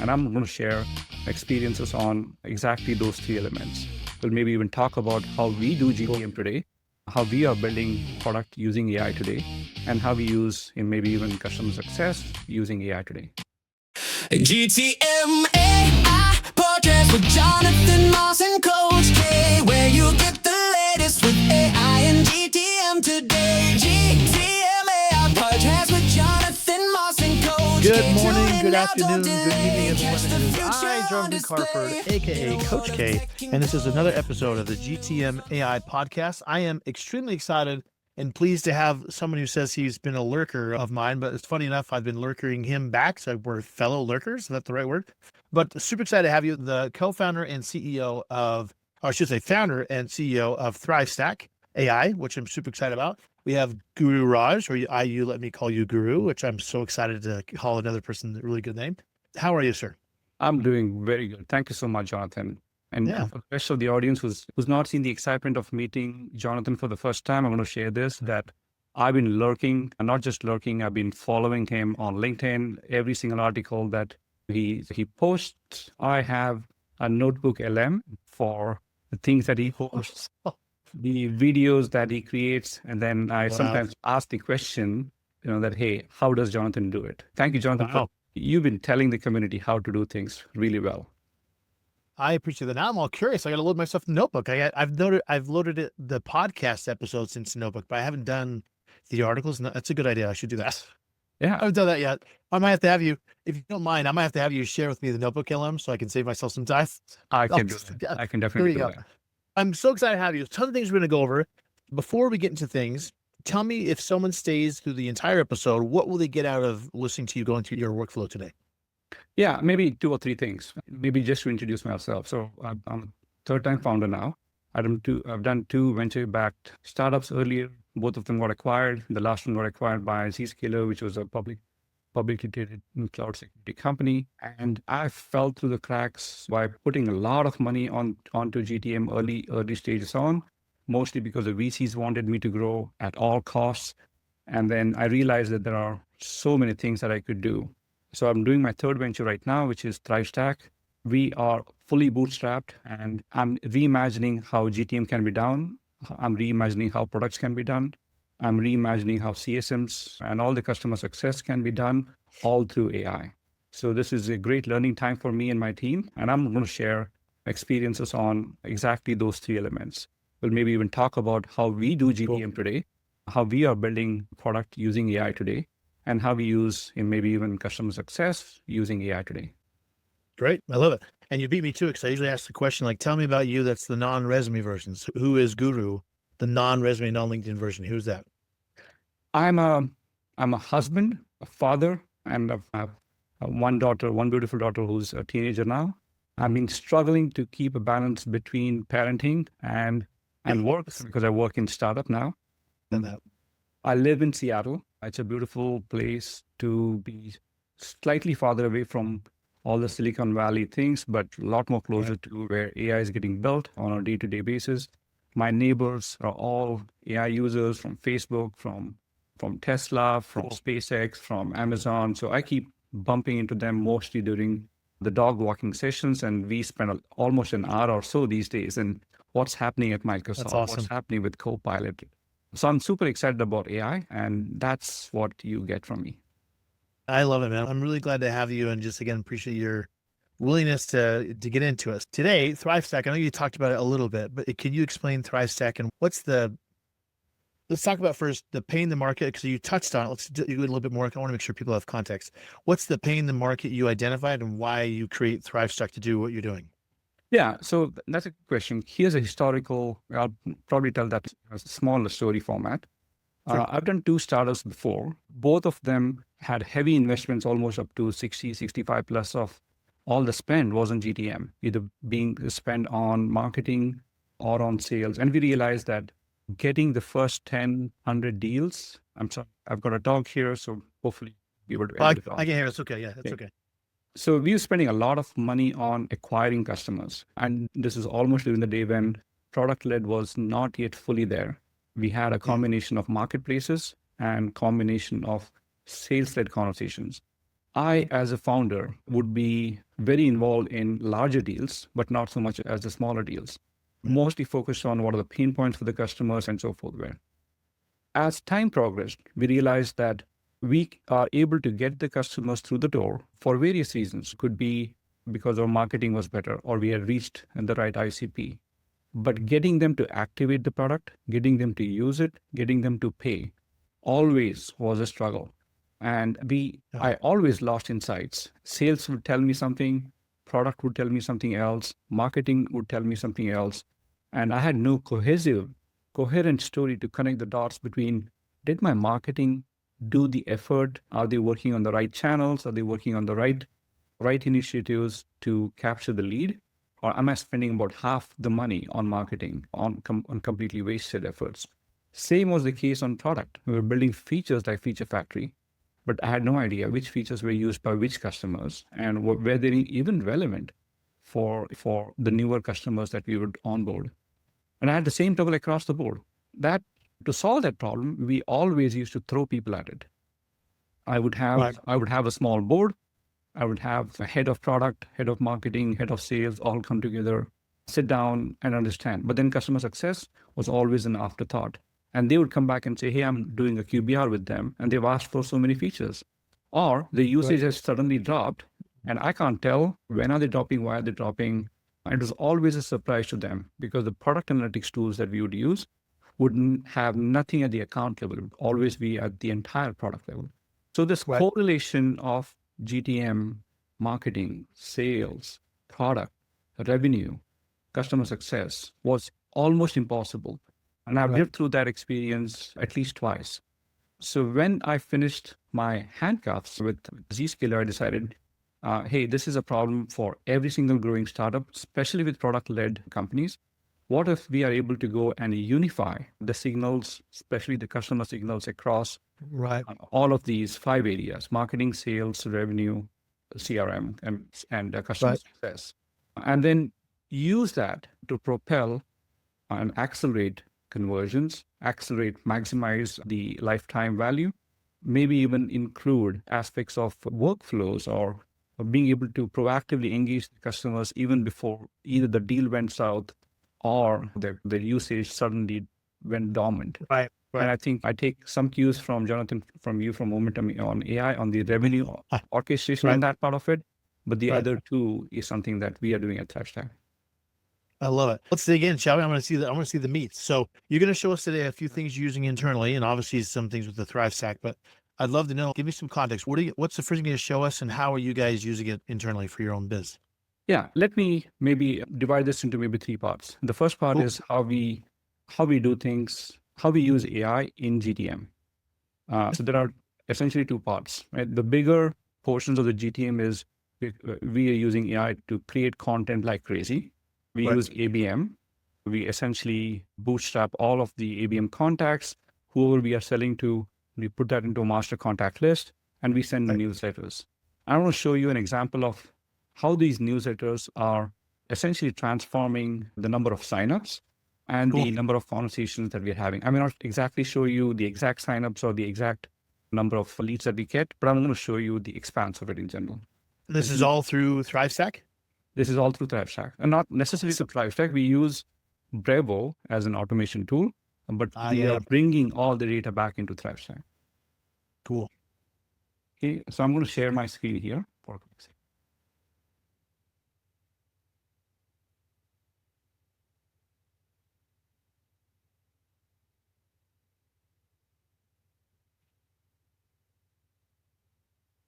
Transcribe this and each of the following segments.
and I'm going to share experiences on exactly those three elements. We'll maybe even talk about how we do GTM today, how we are building product using AI today, and how we use in maybe even customer success using AI today. GTM AI podcast with Jonathan Moss and Coach K, where you get the latest with AI and GTM today. GTM AI podcast with Jonathan Moss and Coach K. Good morning, good afternoon, good evening, everyone. It is I, Jonathan Carford, aka Coach K, and this is another episode of the GTM AI podcast. I am extremely excited and pleased to have someone who says he's been a lurker of mine, but it's funny enough, I've been lurkering him back, so we're fellow lurkers. Is that the right word? But super excited to have you, the co-founder and CEO of, or I should say founder and CEO of ThriveStack.AI, which I'm super excited about. We have Guru Raj, or you let me call you Guru, which I'm so excited to call another person a really good name. How are you, sir? I'm doing very good. Thank you so much, Jonathan. And for the rest of the audience who's not seen the excitement of meeting Jonathan for the first time, I'm going to share this, that I've been lurking, and not just lurking, I've been following him on LinkedIn, every single article that he posts. I have a notebook LM for the things that he posts, the videos that he creates, and then I sometimes ask the question, that, hey, how does Jonathan do it? Thank you, Jonathan. You've been telling the community how to do things really well. I appreciate that. Now I'm all curious. I got to load myself a notebook. I've loaded the podcast episodes into Notebook, but I haven't done the articles. No, that's a good idea. I should do that. Yeah, I haven't done that yet. I might have to have you, if you don't mind, I might have to have you share with me the Notebook LM so I can save myself some time. I can do that. I can definitely do that. I'm so excited to have you. A ton of things we're going to go over. Before we get into things, tell me, if someone stays through the entire episode, what will they get out of listening to you going through your workflow today? Yeah, maybe 2 or 3 things. Maybe just to introduce myself. So I'm a third-time founder now. I've done 2 venture-backed startups earlier. Both of them got acquired. The last one got acquired by Zscaler, which was a publicly traded cloud security company. And I fell through the cracks by putting a lot of money onto GTM early stages on, mostly because the VCs wanted me to grow at all costs. And then I realized that there are so many things that I could do. So I'm doing my third venture right now, which is ThriveStack. We are fully bootstrapped, and I'm reimagining how GTM can be done. I'm reimagining how products can be done. I'm reimagining how CSMs and all the customer success can be done, all through AI. So this is a great learning time for me and my team, and I'm going to share experiences on exactly those 3 elements. We'll maybe even talk about how we do GTM today, how we are building product using AI today, and how we use in maybe even customer success using AI today. Great. I love it. And you beat me to it, because I usually ask the question, like, tell me about you. That's the non-resume versions. Who is Guru, the non-resume, non-LinkedIn version? Who's that? I'm a husband, a father, and I have one beautiful daughter who's a teenager now. I've been struggling to keep a balance between parenting and work, because I work in startup now. I live in Seattle. It's a beautiful place to be, slightly farther away from all the Silicon Valley things, but a lot more closer to where AI is getting built on a day-to-day basis. My neighbors are all AI users from Facebook, from Tesla, from SpaceX, from Amazon. So I keep bumping into them mostly during the dog walking sessions, and we spend almost an hour or so these days. And what's happening at Microsoft, what's happening with Copilot. So I'm super excited about AI, and that's what you get from me. I love it, man. I'm really glad to have you, and just again, appreciate your willingness to get into us. Today, ThriveStack, I know you talked about it a little bit, but can you explain ThriveStack and let's talk about first the pain in the market, because you touched on it. Let's do a little bit more. I want to make sure people have context. What's the pain in the market you identified, and why you create ThriveStack to do what you're doing? Yeah, so that's a good question. Here's a historical, I'll probably tell that as a smaller story format. Sure. I've done 2 startups before. Both of them had heavy investments, almost up to 60, 65 plus of all the spend was on GTM, either being spent on marketing or on sales. And we realized that getting the first 10, 100 deals, I'm sorry, I've got a dog here, so hopefully we were to I can hear. It's okay. Yeah, that's okay. So we were spending a lot of money on acquiring customers. And this is almost during the day when product-led was not yet fully there. We had a combination of marketplaces and combination of sales-led conversations. I, as a founder, would be very involved in larger deals, but not so much as the smaller deals, mostly focused on what are the pain points for the customers and so forth. Where as time progressed, we realized that we are able to get the customers through the door for various reasons. Could be because our marketing was better or we had reached the right ICP. But getting them to activate the product, getting them to use it, getting them to pay always was a struggle. And I always lost insights. Sales would tell me something, product would tell me something else, marketing would tell me something else. And I had no coherent story to connect the dots between, did my marketing do the effort? Are they working on the right channels? Are they working on the right initiatives to capture the lead? Or am I spending about half the money on marketing on completely wasted efforts? Same was the case on product. We were building features like Feature Factory, but I had no idea which features were used by which customers and were they even relevant for the newer customers that we would onboard. And I had the same trouble across the board. That to solve that problem, we always used to throw people at it. I would have a small board. I would have a head of product, head of marketing, head of sales all come together, sit down and understand. But then customer success was always an afterthought. And they would come back and say, hey, I'm doing a QBR with them and they've asked for so many features. Or the usage has suddenly dropped and I can't tell when are they dropping, why are they dropping. It was always a surprise to them because the product analytics tools that we would use wouldn't have nothing at the account level. It would always be at the entire product level. So this correlation of GTM, marketing, sales, product, revenue, customer success was almost impossible. And I've lived through that experience at least twice. So when I finished my handcuffs with Zscaler, I decided, hey, this is a problem for every single growing startup, especially with product-led companies. What if we are able to go and unify the signals, especially the customer signals across all of these 5 areas: marketing, sales, revenue, CRM, and customer success, and then use that to propel and accelerate conversions, maximize the lifetime value, maybe even include aspects of workflows or being able to proactively engage the customers even before either the deal went south or the usage suddenly went dormant. And I think I take some cues from Jonathan, from you, from Momentum on AI, on the revenue orchestration and that part of it. But the other two is something that we are doing at ThriveStack. I love it. Let's dig in, shall we? I want to see the meat. So you're going to show us today a few things you're using internally, and obviously some things with the ThriveStack. But I'd love to know. Give me some context. What's the first thing you're going to show us, and how are you guys using it internally for your own biz? Yeah, let me maybe divide this into maybe 3 parts. The first part is how we do things, how we use AI in GTM. So there are essentially 2 parts, right? The bigger portions of the GTM is we are using AI to create content like crazy. We use ABM. We essentially bootstrap all of the ABM contacts. Whoever we are selling to, we put that into a master contact list and we send the newsletters. I want to show you an example of how these newsletters are essentially transforming the number of signups and the number of conversations that we're having. I may not exactly show you the exact signups or the exact number of leads that we get, but I'm going to show you the expanse of it in general. This is all through ThriveStack? This is all through ThriveStack, and not necessarily through ThriveStack. We use Brevo as an automation tool, but we are bringing all the data back into ThriveStack. Cool. Okay, so I'm going to share my screen here for a quick second.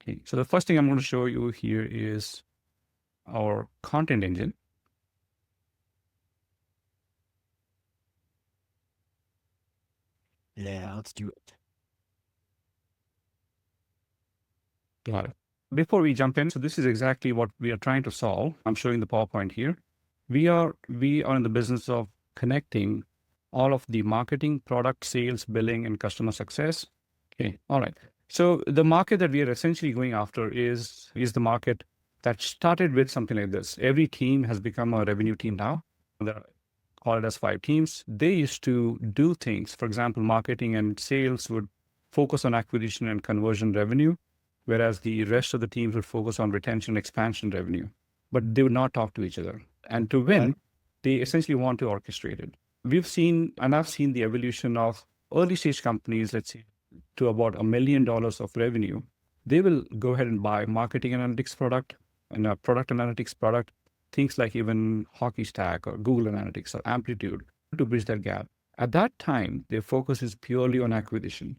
Okay, so the first thing I'm going to show you here is our content engine. Yeah, let's do it. Got it. Before we jump in, so this is exactly what we are trying to solve. I'm showing the PowerPoint here. We are in the business of connecting all of the marketing, product, sales, billing, and customer success. Okay, all right. So the market that we are essentially going after is the market that started with something like this. Every team has become a revenue team now. They're called as 5 teams. They used to do things. For example, marketing and sales would focus on acquisition and conversion revenue. whereas the rest of the teams would focus on retention, expansion, revenue, but they would not talk to each other. And to win, Right. they essentially want to orchestrate it. We've seen, and I've seen the evolution of early stage companies, let's say, to about $1 million of revenue. They will go ahead and buy marketing analytics product and a product analytics product, things like even Hockey Stack or Google Analytics or Amplitude to bridge that gap. At that time, their focus is purely on acquisition.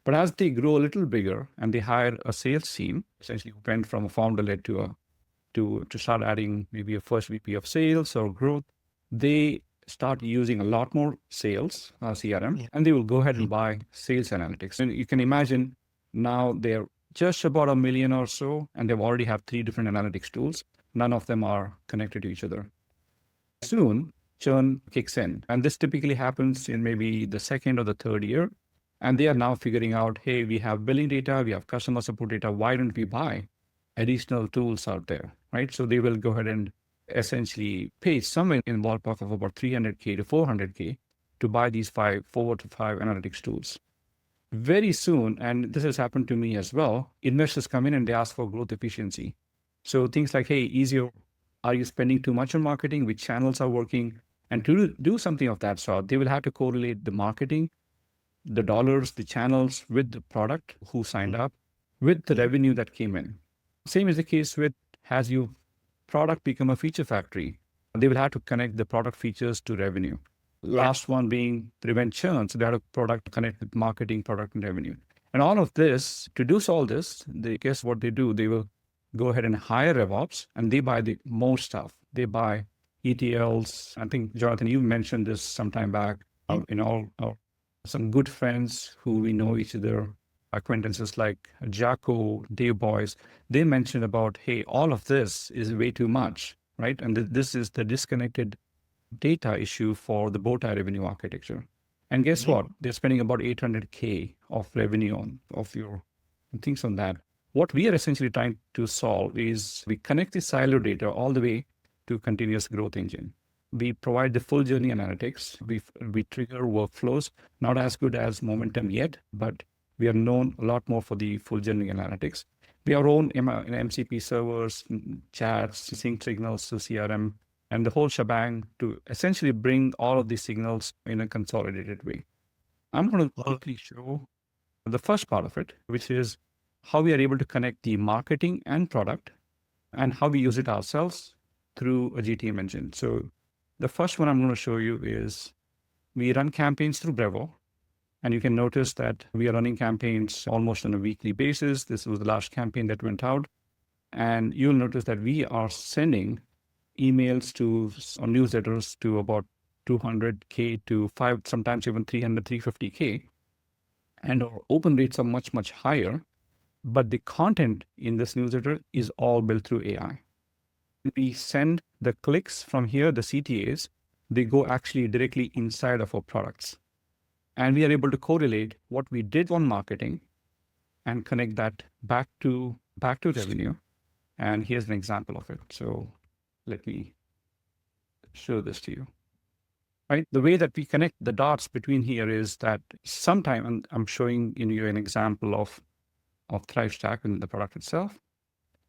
But as they grow a little bigger and they hire a sales team, essentially went from a founder-led to start adding maybe a first VP of sales or growth, they start using a lot more sales CRM, and they will go ahead and buy sales analytics. And you can imagine now they're just about $1 million or so, and they've already have 3 different analytics tools. None of them are connected to each other. Soon, churn kicks in, and this typically happens in maybe the second or the third year. And they are now figuring out, hey, we have billing data, we have customer support data. Why don't we buy additional tools out there, right? So they will go ahead and essentially pay somewhere in the ballpark of about $300K to $400K to buy these 4 to 5 analytics tools. Very soon, and this has happened to me as well, investors come in and they ask for growth efficiency. So things like, hey, are you spending too much on marketing? Which channels are working? And to do something of that sort, they will have to correlate the marketing, the dollars, the channels with the product, who signed up, with the revenue that came in. Same is the case with, has your product become a feature factory? They will have to connect the product features to revenue. Last one being prevent churn. So they have a product connect with marketing, product, and revenue. And all of this, to do all this, guess what they do? They will go ahead and hire RevOps, and they buy the more stuff. They buy ETLs. I think, Jonathan, you mentioned this some time back. Some good friends who we know each other, acquaintances like Jaco, Dave Boyce, they mentioned about, hey, all of this is way too much, right? And this is the disconnected data issue for the bowtie revenue architecture. And guess what? They're spending about $800K of revenue and things on that. What we are essentially trying to solve is we connect the silo data all the way to continuous growth engine. We provide the full journey analytics. We trigger workflows, not as good as Momentum yet, but we are known a lot more for the full journey analytics. We have our own MCP servers, chats, sync signals to CRM, and the whole shebang to essentially bring all of these signals in a consolidated way. I'm going to quickly show the first part of it, which is how we are able to connect the marketing and product and how we use it ourselves through a GTM engine. So the first one I'm going to show you is we run campaigns through Brevo. And you can notice that we are running campaigns almost on a weekly basis. This was the last campaign that went out. And you'll notice that we are sending emails or newsletters to about 200K to 5, sometimes even 300, 350K. And our open rates are much, much higher. But the content in this newsletter is all built through AI. We send the clicks from here, the CTAs, they go actually directly inside of our products. And we are able to correlate what we did on marketing and connect that back to revenue. And here's an example of it. So let me show this to you. Right? The way that we connect the dots between here is that sometime, and I'm showing you an example of ThriveStack in the product itself.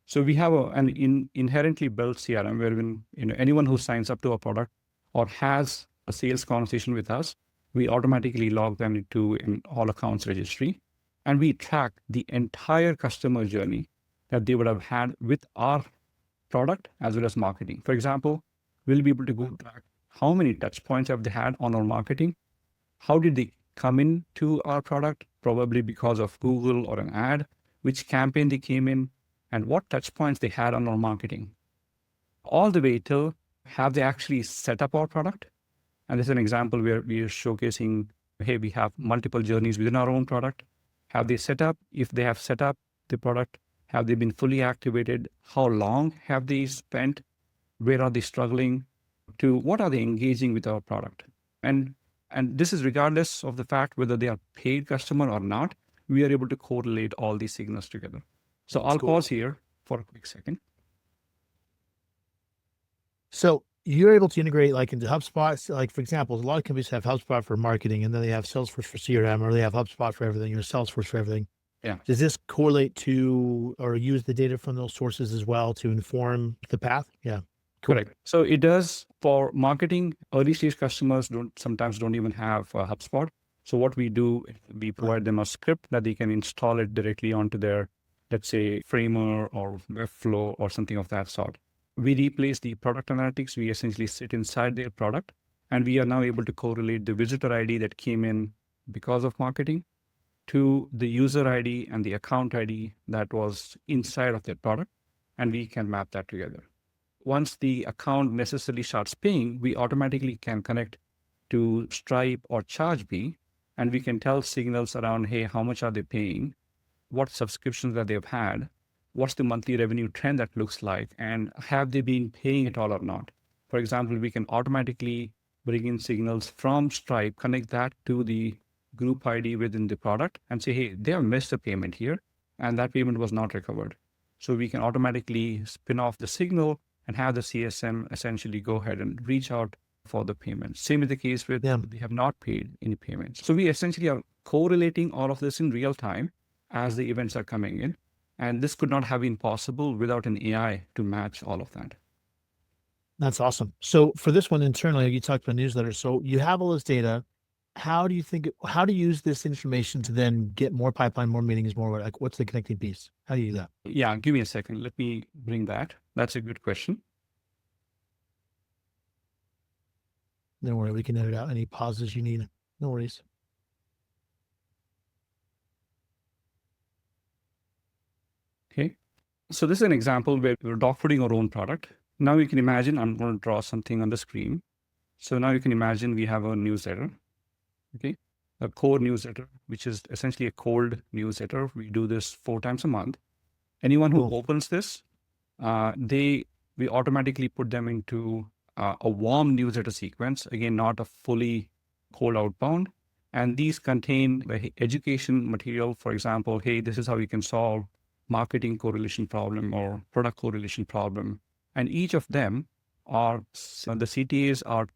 So we have an inherently built CRM where anyone who signs up to a product or has a sales conversation with us, we automatically log them into an all accounts registry, and we track the entire customer journey that they would have had with our product as well as marketing. For example, we'll be able to go track how many touch points have they had on our marketing, how did they come into our product, probably because of Google or an ad, which campaign they came in, and what touch points they had on our marketing. All the way till have they actually set up our product. And this is an example where we are showcasing, hey, we have multiple journeys within our own product. Have they set up? If they have set up the product, have they been fully activated? How long have they spent? Where are they struggling? To what are they engaging with our product? And this is regardless of the fact whether they are paid customer or not, we are able to correlate all these signals together. So I'll pause here for a quick second. So you're able to integrate like into HubSpot. Like for example, a lot of companies have HubSpot for marketing, and then they have Salesforce for CRM, or they have HubSpot for everything, or Salesforce for everything. Yeah. Does this correlate to or use the data from those sources as well to inform the path? Yeah. Cool. Correct. So it does for marketing. Early stage customers sometimes don't even have HubSpot. So what we do, we provide them a script that they can install it directly onto their, let's say, Framer or Webflow or something of that sort. We replace the product analytics. We essentially sit inside their product, and we are now able to correlate the visitor ID that came in because of marketing to the user ID and the account ID that was inside of their product, and we can map that together. Once the account necessarily starts paying, we automatically can connect to Stripe or ChargeBee, and we can tell signals around, hey, how much are they paying? What subscriptions that they've had? What's the monthly revenue trend that looks like? And have they been paying it all or not? For example, we can automatically bring in signals from Stripe, connect that to the group ID within the product and say, hey, they have missed a payment here, and that payment was not recovered. So we can automatically spin off the signal and have the CSM essentially go ahead and reach out for the payment. Same is the case with they have not paid any payments. So we essentially are correlating all of this in real time as the events are coming in. And this could not have been possible without an AI to match all of that. That's awesome. So for this one internally, you talked about newsletters. So you have all this data. How do you use this information to then get more pipeline, more meetings, more like what's the connecting piece? How do you do that? Yeah, give me a second. Let me bring that. That's a good question. Don't worry, we can edit out any pauses you need. No worries. Okay. So this is an example where we're dogfooding our own product. Now you can imagine, I'm going to draw something on the screen. So now you can imagine we have a newsletter. Okay. A core newsletter, which is essentially a cold newsletter. We do this 4 times a month. Anyone who opens this, we automatically put them into a warm newsletter sequence. Again, not a fully cold outbound. And these contain the education material. For example, hey, this is how you can solve marketing correlation problem or product correlation problem. And each of them are, the CTAs are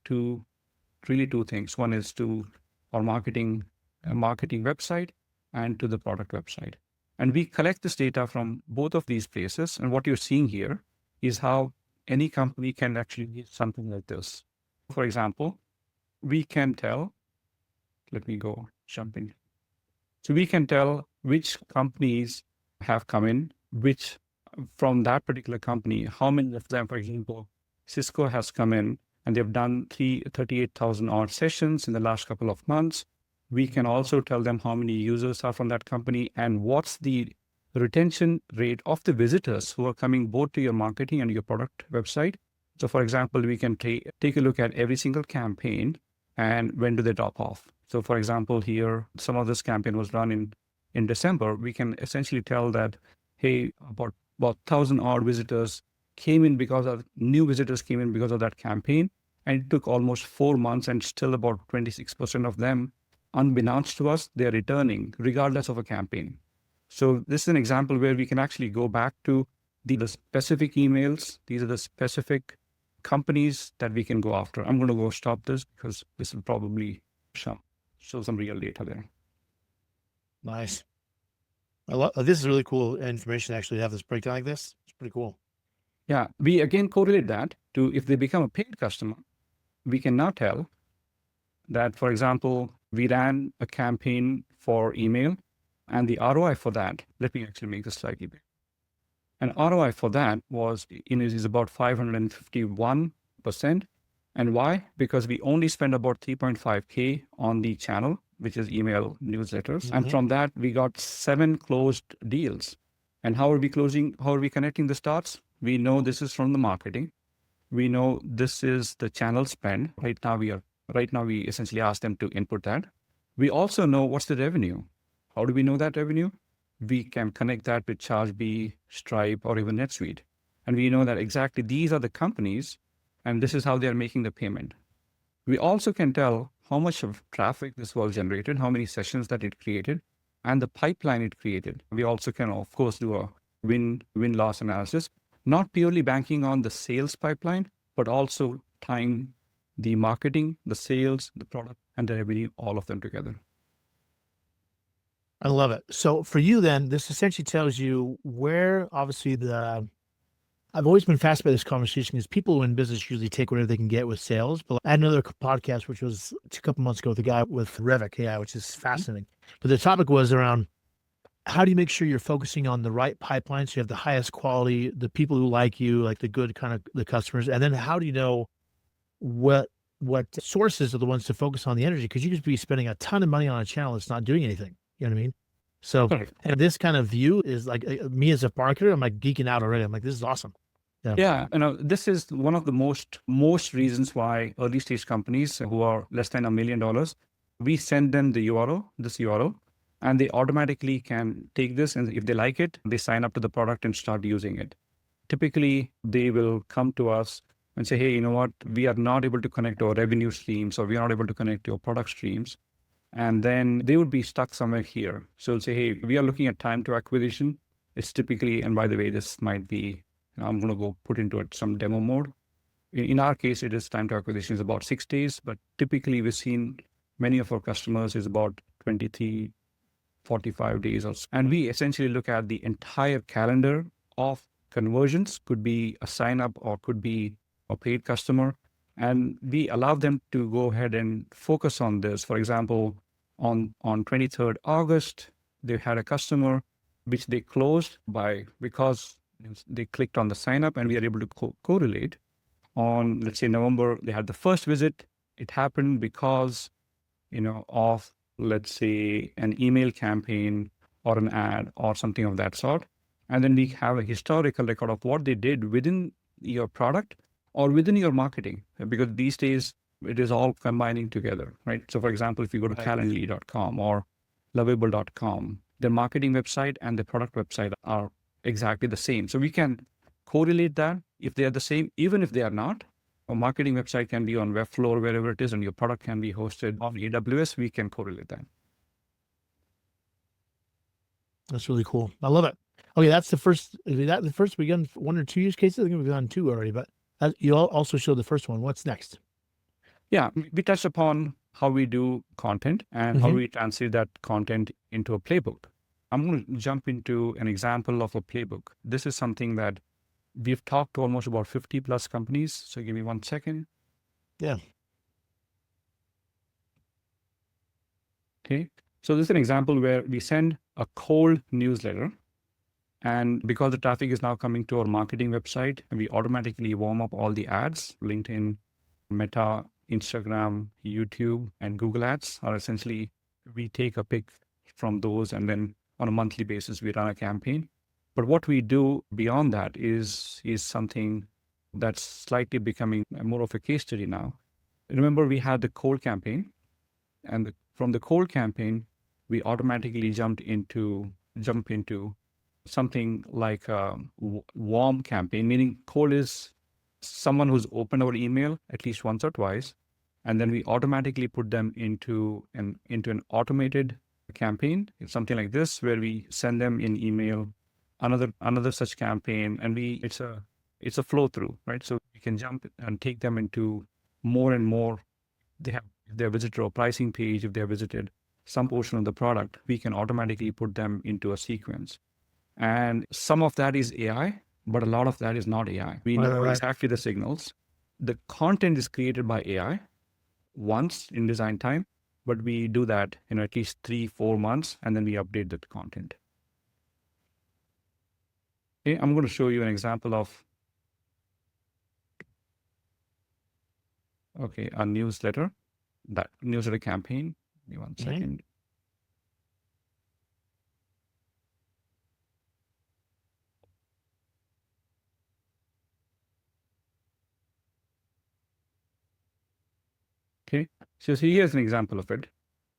really two things. One is to our marketing website and to the product website. And we collect this data from both of these places. And what you're seeing here is how any company can actually use something like this. For example, we can tell, let me go jumping. So we can tell which companies have come in, which from that particular company, how many of them, for example, Cisco has come in and they've done 38,000 odd sessions in the last couple of months. We can also tell them how many users are from that company and what's the retention rate of the visitors who are coming both to your marketing and your product website. So for example, we can take a look at every single campaign and when do they drop off. So for example, here, some of this campaign was run in December. We can essentially tell that, hey, about 1,000 odd visitors came in new visitors came in because of that campaign. And it took almost 4 months and still about 26% of them, unbeknownst to us, they're returning regardless of a campaign. So this is an example where we can actually go back to the specific emails. These are the specific companies that we can go after. I'm going to go stop this because this will probably show some real data there. Nice. This is really cool information actually to have this breakdown like this. It's pretty cool. Yeah, we again correlate that to if they become a paid customer, we can now tell that, for example, we ran a campaign for email and the ROI for that, let me actually make this slightly bigger. And ROI for that is about 551%. And why? Because we only spend about 3.5K on the channel, which is email newsletters. And from that, we got 7 closed deals. And how are we connecting the dots? We know this is from the marketing. We know this is the channel spend. Right now we essentially ask them to input that. We also know what's the revenue. How do we know that revenue? We can connect that with ChargeBee, Stripe, or even NetSuite. And we know that exactly these are the companies and this is how they are making the payment. We also can tell how much of traffic this was generated, how many sessions that it created, and the pipeline it created. We also can, of course, do a win-loss analysis, not purely banking on the sales pipeline, but also tying the marketing, the sales, the product, and the revenue, all of them together. I love it. So for you then, this essentially tells you where obviously I've always been fascinated by this conversation because people in business usually take whatever they can get with sales. But I had another podcast, which was a couple months ago with a guy with Revit.AI, which is fascinating. But the topic was around how do you make sure you're focusing on the right pipeline so you have the highest quality, the people who like you, like the good kind of the customers, and then how do you know what sources are the ones to focus on the energy? Because you could be spending a ton of money on a channel that's not doing anything. You know what I mean? So, Correct. and this kind of view is like me as a marketer, I'm like geeking out already. I'm like, this is awesome. Yeah. Yeah, this is one of the most reasons why early stage companies who are less than $1 million, we send them the this URL, and they automatically can take this, and if they like it, they sign up to the product and start using it. Typically, they will come to us and say, hey, you know what, we are not able to connect our revenue streams, or we are not able to connect your product streams. And then they would be stuck somewhere here. So they'll say, hey, we are looking at time to acquisition. It's typically, and by the way, this might be, I'm going to go put into it some demo mode. In our case, it is time to acquisition is about 6 days, but typically we've seen many of our customers is about 23, 45 days or so. And we essentially look at the entire calendar of conversions, could be a sign up or could be a paid customer. And we allow them to go ahead and focus on this. For example, on 23rd August, they had a customer which they closed because they clicked on the sign up, and we are able to correlate. On, let's say, November, they had the first visit. It happened because, of, let's say, an email campaign or an ad or something of that sort. And then we have a historical record of what they did within your product or within your marketing, because these days it is all combining together, right? So for example, if you go to calendly.com or lovable.com, their marketing website and the product website are exactly the same. So we can correlate that if they are the same, even if they are not. A marketing website can be on Webflow, wherever it is, and your product can be hosted on AWS. We can correlate that. That's really cool. I love it. Okay, that's the first. The first we done 1 or 2 use cases. I think we've done 2 already, but you also showed the first one. What's next? Yeah, we touched upon how we do content and how we translate that content into a playbook. I'm going to jump into an example of a playbook. This is something that we've talked to almost about 50 plus companies. So give me 1 second. Yeah. Okay. So this is an example where we send a cold newsletter. And because the traffic is now coming to our marketing website, we automatically warm up all the ads. LinkedIn, Meta, Instagram, YouTube, and Google Ads are essentially, we take a pick from those, and then on a monthly basis, we run a campaign. But what we do beyond that is something that's slightly becoming more of a case study now. Remember, we had the cold campaign, and from the cold campaign, we automatically jump into something like a warm campaign, meaning cold is someone who's opened our email at least once or twice, and then we automatically put them into an automated campaign. It's something like this, where we send them in email another such campaign, and it's a flow through, right? So you can jump and take them into more and more. If they visited our pricing page, if they have visited some portion of the product, we can automatically put them into a sequence. And some of that is AI, but a lot of that is not AI. We know exactly the signals. The content is created by AI once in design time, but we do that in at least 3-4 months, and then we update the content. Okay, I'm going to show you an example of a newsletter, that newsletter campaign. Give me 1 second. Okay, so here's an example of it.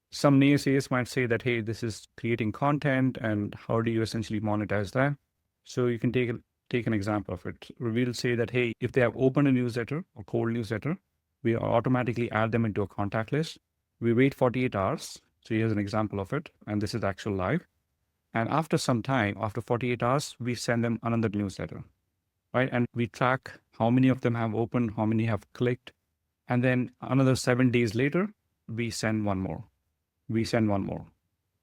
Some naysayers might say that, hey, this is creating content, and how do you essentially monetize that? So you can take an example of it. We'll say that, hey, if they have opened a newsletter or cold newsletter, we automatically add them into a contact list. We wait 48 hours. So here's an example of it, and this is actual live. And after some time, after 48 hours, we send them another newsletter, right? And we track how many of them have opened, how many have clicked. And then another 7 days later, we send one more. We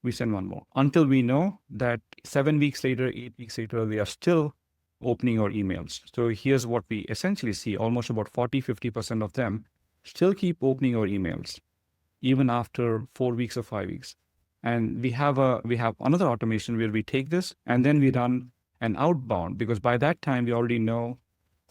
we send one more until we know that 7 weeks later, 8 weeks later, they are still opening our emails. So here's what we essentially see. Almost about 40-50% of them still keep opening our emails, even after 4 weeks or 5 weeks. And we have another automation where we take this and then we run an outbound, because by that time we already know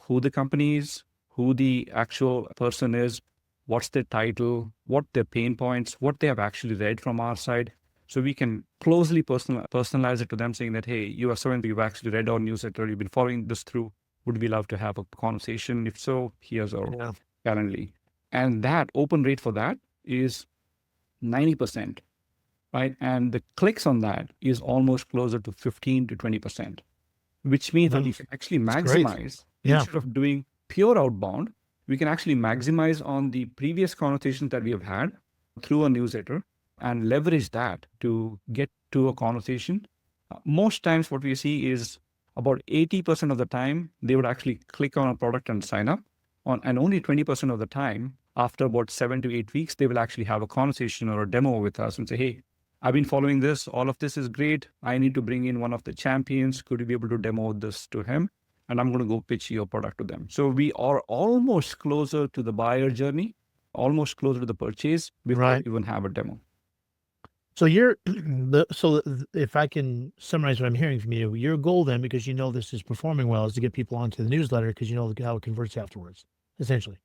who the company is, who the actual person is, what's their title, what their pain points, what they have actually read from our side. So we can closely personalize it to them, saying that, hey, you are so and you've actually read our newsletter, you've been following this through. Would we love to have a conversation? If so, here's our Calendly. And that open rate for that is 90%, right? And the clicks on that is almost closer to 15 to 20%, which means that you can actually maximize instead of doing pure outbound. We can actually maximize on the previous conversations that we have had through a newsletter and leverage that to get to a conversation. Most times what we see is about 80% of the time, they would actually click on a product and sign up. And only 20% of the time, after about 7 to 8 weeks, they will actually have a conversation or a demo with us and say, hey, I've been following this. All of this is great. I need to bring in one of the champions. Could you be able to demo this to him? And I'm going to go pitch your product to them. So we are almost closer to the buyer journey, almost closer to the purchase before we even have a demo. So so if I can summarize what I'm hearing from you, your goal then, because you know this is performing well, is to get people onto the newsletter because you know how it converts afterwards, essentially.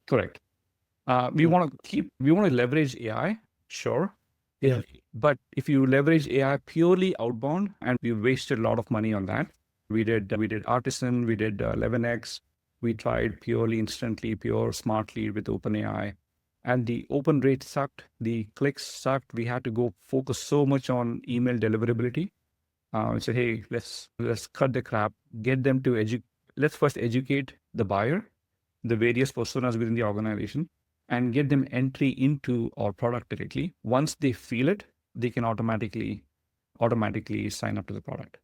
Correct. We want to leverage AI, sure. Yeah. But if you leverage AI purely outbound, and we wasted a lot of money on that. We did Artisan, we did 11x. We tried purely instantly, pure smart lead with OpenAI. And the open rate sucked, the clicks sucked. We had to go focus so much on email deliverability. We said, hey, let's cut the crap, get them to let's first educate the buyer, the various personas within the organization, and get them entry into our product directly. Once they feel it, they can automatically sign up to the product.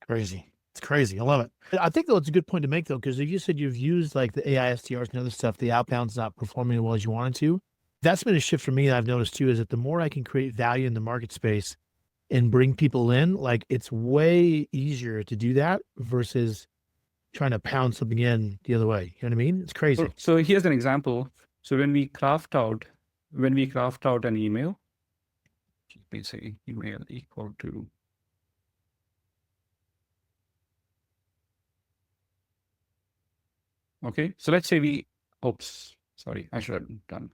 Crazy. It's crazy. I love it. I think though it's a good point to make though, because if you said you've used like the AI SDRs and other stuff, the outbound's not performing as well as you wanted to. That's been a shift for me that I've noticed too, is that the more I can create value in the market space and bring people in, like it's way easier to do that versus trying to pound something in the other way. You know what I mean? It's crazy. So here's an example. So when we craft out an email, let me say email equal to, okay, so let's say sorry, I should have done.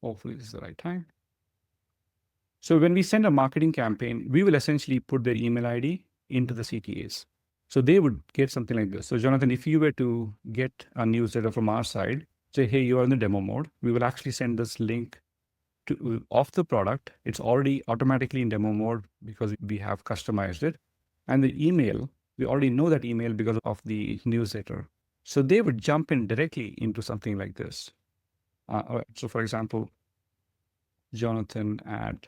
Hopefully this is the right time. So when we send a marketing campaign, we will essentially put their email ID into the CTAs. So they would get something like this. So Jonathan, if you were to get a newsletter from our side, say, hey, you are in the demo mode, we will actually send this link of the product. It's already automatically in demo mode because we have customized it. And the email, we already know that email because of the newsletter. So they would jump in directly into something like this. So for example, Jonathan at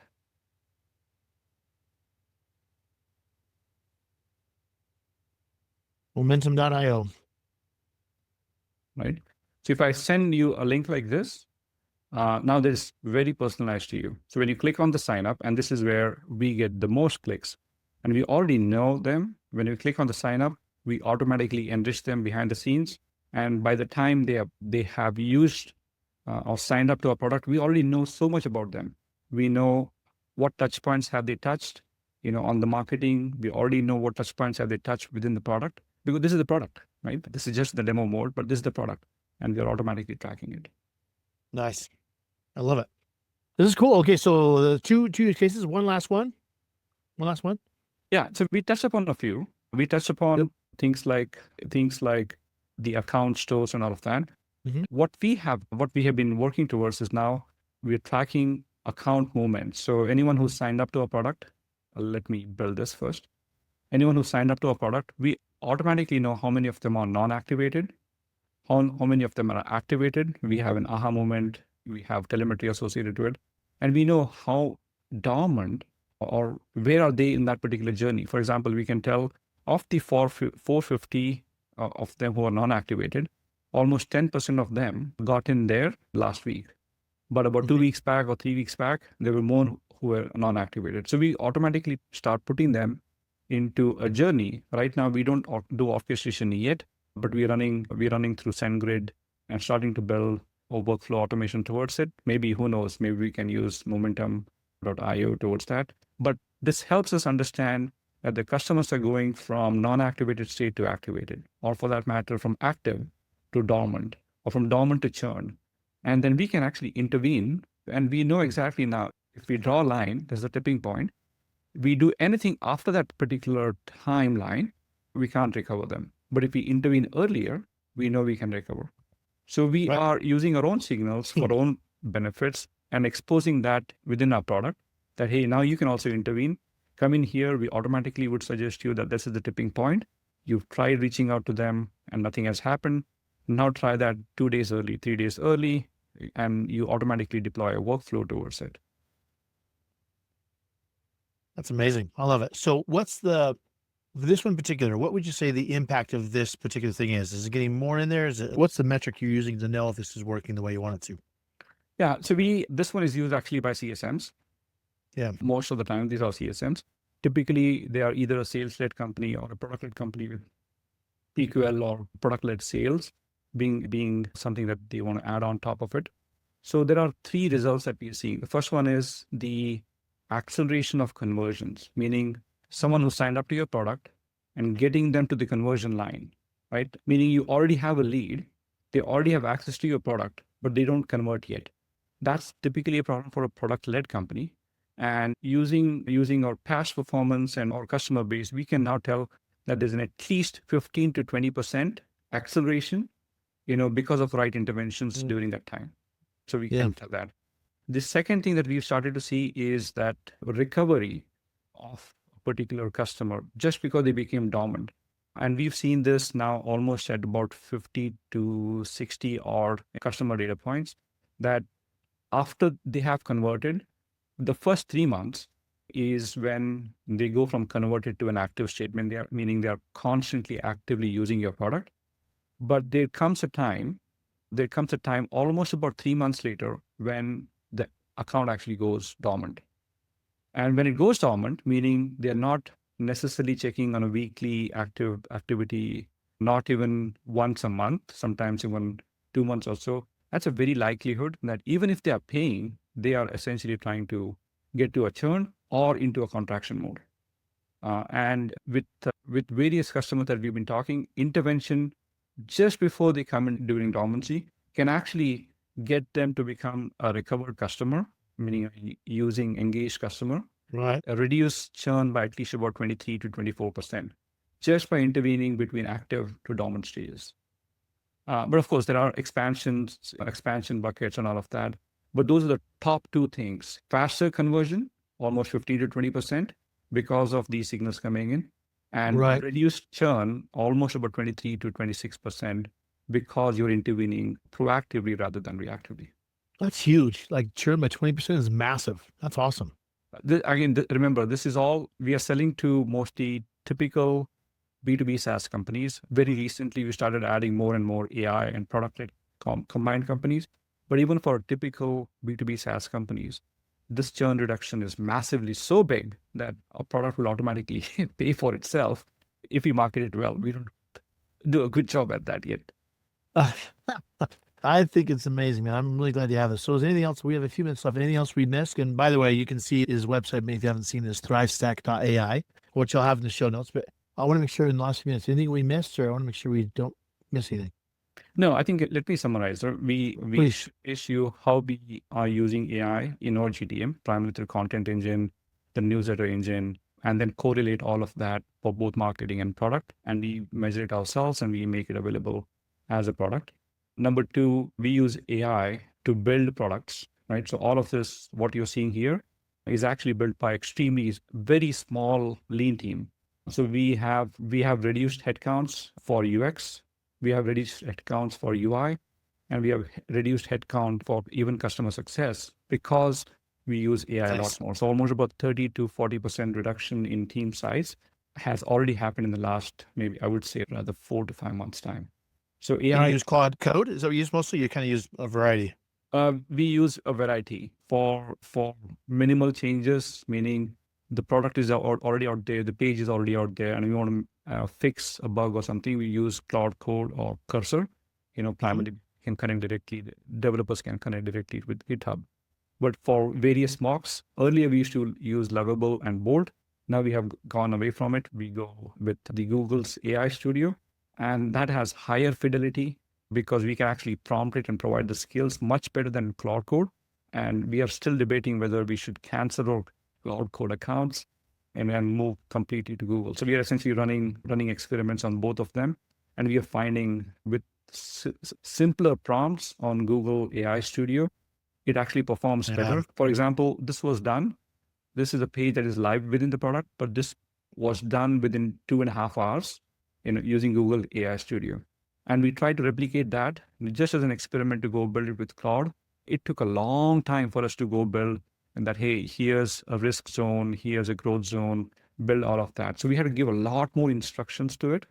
Momentum.io. Right. So if I send you a link like this, now this is very personalized to you. So when you click on the sign up, and this is where we get the most clicks, and we already know them. When we click on the sign up, we automatically enrich them behind the scenes. And by the time they have used or signed up to our product, we already know so much about them. We know what touch points have they touched, on the marketing. We already know what touch points have they touched within the product, because this is the product, right? This is just the demo mode, but this is the product, and we are automatically tracking it. Nice. I love it. This is cool. Okay. So the two use cases, one last one. Yeah. So we touched upon a few. We touched upon things like the account stores and all of that. Mm-hmm. What we have been working towards is now we're tracking account movements. So anyone who signed up to a product, let me build this first. Anyone who signed up to a product, we automatically know how many of them are non-activated, how many of them are activated. We have an aha moment. We have telemetry associated to it. And we know how dormant or where are they in that particular journey. For example, we can tell of the 450 of them who are non-activated, almost 10% of them got in there last week. But about 2 weeks back or 3 weeks back, there were more who were non-activated. So we automatically start putting them into a journey. Right now, we don't do orchestration yet, but we're running through SendGrid and starting to build a workflow automation towards it. Maybe, who knows, maybe we can use Momentum.io towards that. But this helps us understand that the customers are going from non-activated state to activated, or for that matter, from active to dormant, or from dormant to churn. And then we can actually intervene, and we know exactly now, if we draw a line, there's a tipping point. We do anything after that particular timeline, we can't recover them. But if we intervene earlier, we know we can recover. So we are using our own signals for our own benefits and exposing that within our product that, hey, now you can also intervene. Come in here, we automatically would suggest you that this is the tipping point. You've tried reaching out to them and nothing has happened. Now try that 2 days early, 3 days early, and you automatically deploy a workflow towards it. That's amazing. I love it. So this one in particular, what would you say the impact of this particular thing is? Is it getting more in there? What's the metric you're using to know if this is working the way you want it to? Yeah, so this one is used actually by CSMs. Yeah. Most of the time, these are CSMs. Typically, they are either a sales-led company or a product-led company with PQL or product-led sales being something that they want to add on top of it. So there are 3 results that we are seeing. The first one is the acceleration of conversions, meaning someone who signed up to your product and getting them to the conversion line, right? Meaning you already have a lead, they already have access to your product, but they don't convert yet. That's typically a problem for a product-led company. And using our past performance and our customer base, we can now tell that there's an at least 15 to 20% acceleration, because of right interventions during that time. So we can tell that. The second thing that we've started to see is that recovery of a particular customer just because they became dormant. And we've seen this now almost at about 50 to 60 odd customer data points, that after they have converted, the first 3 months is when they go from converted to an active statement, meaning they are constantly actively using your product. But there comes a time almost about 3 months later when the account actually goes dormant. And when it goes dormant, meaning they're not necessarily checking on a weekly activity, not even once a month, sometimes even 2 months or so, that's a very likelihood that even if they are paying, they are essentially trying to get to a churn or into a contraction mode. And with various customers that we've been talking, intervention just before they come in during dormancy can actually get them to become a recovered customer, meaning using engaged customer, right? Reduce churn by at least about 23 to 24%, just by intervening between active to dormant stages. But of course, there are expansion buckets and all of that. But those are the top 2 things. Faster conversion, almost 15 to 20%, because of these signals coming in. And reduced churn, almost about 23 to 26%, because you're intervening proactively rather than reactively. That's huge. Like churn by 20% is massive. That's awesome. Remember, this is all, we are selling to mostly typical B2B SaaS companies. Very recently, we started adding more and more AI and product-led combined companies. But even for typical B2B SaaS companies, this churn reduction is massively so big that our product will automatically pay for itself if we market it well. We don't do a good job at that yet. I think it's amazing, man. I'm really glad you have this. So is anything else? We have a few minutes left. Anything else we missed? And by the way, you can see his website, maybe if you haven't seen this, ThriveStack.AI, which I'll have in the show notes. But I want to make sure in the last few minutes, anything we missed, or I want to make sure we don't miss anything. No, I think let me summarize. We issue how we are using AI in our GTM, primarily through content engine, the newsletter engine, and then correlate all of that for both marketing and product. And we measure it ourselves and we make it available as a product. Number 2, we use AI to build products, right? So all of this, what you're seeing here, is actually built by very small lean team. So we have reduced headcounts for UX. We have reduced headcounts for UI, and we have reduced headcount for even customer success because we use AI a lot more. So almost about 30 to 40% reduction in team size has already happened in the last, maybe I would say rather 4 to 5 months time. So Do you AI, use Claude Code? Is that what you use mostly? You kind of use a variety. we use a variety for minimal changes, meaning the product is already out there, the page is already out there, and we want to fix a bug or something. We use Claude Code or Cursor. Primarily can connect directly. Developers can connect directly with GitHub. But for various mocks, earlier we used to use Lovable and Bold. Now we have gone away from it. We go with the Google's AI Studio, and that has higher fidelity because we can actually prompt it and provide the skills much better than Claude Code. And we are still debating whether we should cancel our Claude Code accounts and then move completely to Google. So we are essentially running experiments on both of them. And we are finding with simpler prompts on Google AI Studio, it actually performs better. For example, this was done. This is a page that is live within the product, but this was done within 2.5 hours using Google AI Studio. And we tried to replicate that just as an experiment to go build it with Claude. It took a long time for us to go build and that, hey, here's a risk zone, here's a growth zone, build all of that. So we had to give a lot more instructions to it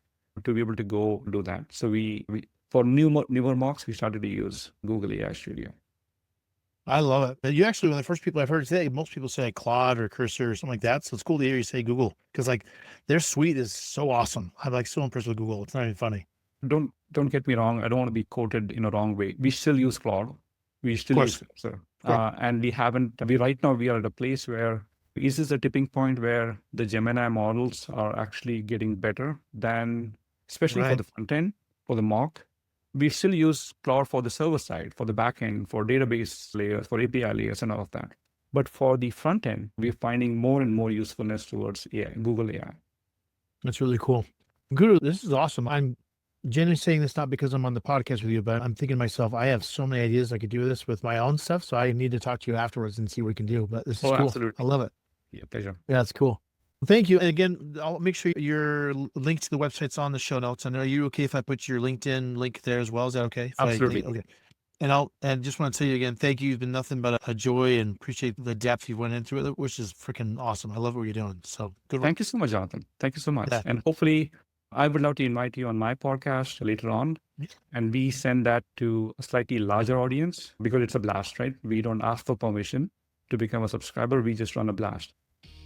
to be able to go do that. So we for newer mocks, we started to use Google AI Studio. I love it. You actually, one of the first people I've heard say, most people say Claude or Cursor or something like that. So it's cool to hear you say Google because like their suite is so awesome. I'm like so impressed with Google. It's not even funny. Don't get me wrong. I don't want to be quoted in a wrong way. We still use Claude. We still use Cursor. And we right now we are at a place where is this a tipping point where the Gemini models are actually getting better than, especially for the front end, for the mock. We still use Claude for the server side, for the backend, for database layers, for API layers and all of that. But for the front end, we're finding more and more usefulness towards AI, Google AI. That's really cool. Guru, this is awesome. I'm genuinely saying this not because I'm on the podcast with you, but I'm thinking to myself, I have so many ideas I could do this with my own stuff. So I need to talk to you afterwards and see what we can do. But this is cool. Absolutely. I love it. Yeah, pleasure. Yeah, it's cool. Thank you. And again, I'll make sure your link to the website's on the show notes. And are you okay if I put your LinkedIn link there as well? Is that okay? Absolutely. Okay. And just want to tell you again, thank you. You've been nothing but a joy and appreciate the depth you went into it, which is freaking awesome. I love what you're doing. So good. Thank you so much, Jonathan. Thank you so much. Yeah. And hopefully I would love to invite you on my podcast later on. And we send that to a slightly larger audience because it's a blast, right? We don't ask for permission to become a subscriber. We just run a blast.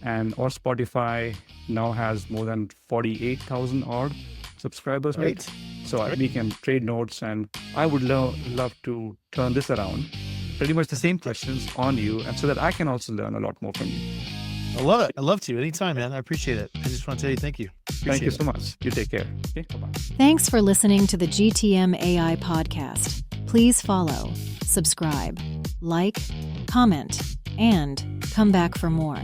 And our Spotify now has more than 48,000 odd subscribers, right? So we can trade notes, and I would love to turn this around. Pretty much the same questions on you, and so that I can also learn a lot more from you. I love it. I love to. Anytime, man. I appreciate it. I just want to tell you thank you. Thank you so much. You take care. Okay, bye-bye. Thanks for listening to the GTM AI podcast. Please follow, subscribe, like, comment, and come back for more.